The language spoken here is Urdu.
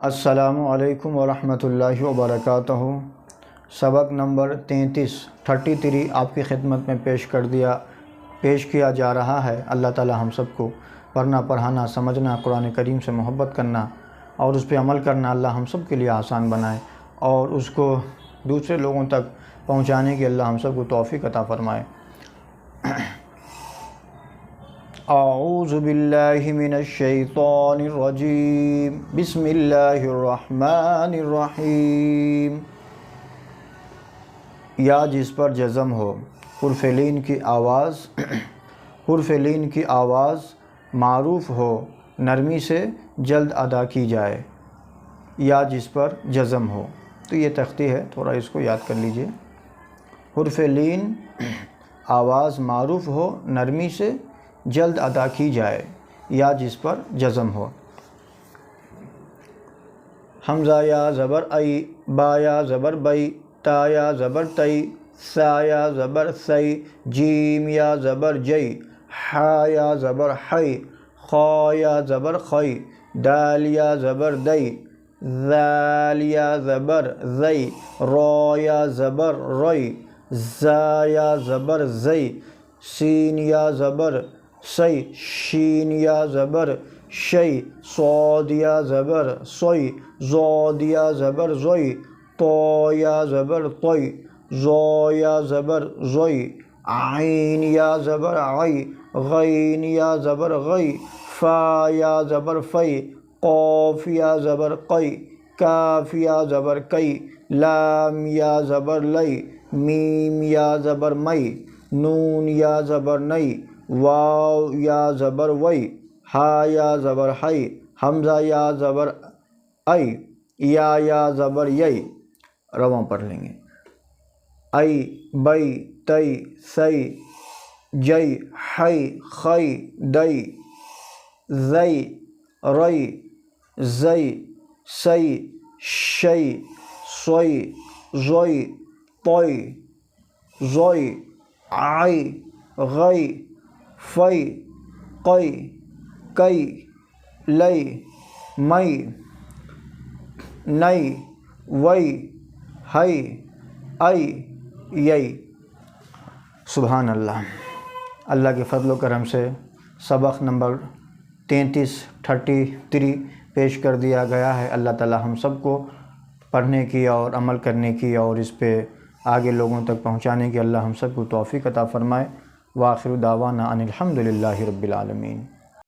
السلام علیکم ورحمۃ اللہ وبرکاتہ۔ سبق نمبر 33 آپ کی خدمت میں پیش کیا جا رہا ہے۔ اللہ تعالی ہم سب کو پڑھنا، پڑھانا، سمجھنا، قرآن کریم سے محبت کرنا اور اس پہ عمل کرنا اللہ ہم سب کے لیے آسان بنائے، اور اس کو دوسرے لوگوں تک پہنچانے کی اللہ ہم سب کو توفیق عطا فرمائے۔ اعوذ باللہ من الشیطان الرجیم، بسم اللہ الرحمن الرحیم۔ یا جس پر جزم ہو، حرف لین کی آواز معروف ہو، نرمی سے جلد ادا کی جائے۔ یا جس پر جزم ہو، تو یہ تختی ہے، تھوڑا اس کو یاد کر لیجئے۔ حرف لین آواز معروف ہو، نرمی سے جلد ادا کی جائے، یا جس پر جزم ہو۔ حمزہ یا زبر ای، با یا زبر بئی، تا یا زبر تئی، سا یا زبر سی، جیم یا زبر جئی، حا یا زبر حی، خا یا زبر خی، دال یا زبر دئی، ذال یا زبر زئی، را یا زبر ری، زا یا زبر زئی، سین یا زبر سی، شین یا زبر شی، صاد یا زبر سوئی، ضاد یا زبر زوئی، طا یا زبر طی، ظا یا زبر زوئی، عین یا زبر عی، غین یا زبر غی، فا یا زبر فی، قاف یا زبر قی، کاف یا زبر کی، لام یا زبر لی، میم یا زبر می، نون یا زبر نئی، واو یا زبر وئی، ہا یا زبر حی، حمزہ یا زبر ای، یا زبر یئی۔ رواں پڑھ لیں گے۔ ای، بئی، تئی، سی، جئی، حی، خی، دئی، زئی، ری، زئی، سی، شی، سوئی، زوئی، طی، زوئی، عی، غی، فی، قی، کی، لی، می، نئی، وئی، ہئی، ای، یئی۔ سبحان اللہ۔ اللہ کے فضل و کرم سے سبق نمبر 33 پیش کر دیا گیا ہے۔ اللہ تعالی ہم سب کو پڑھنے کی اور عمل کرنے کی اور اس پہ آگے لوگوں تک پہنچانے کی اللہ ہم سب کو توفیق عطا فرمائے۔ وآخر دعوانا ان الحمد للہ رب العالمین۔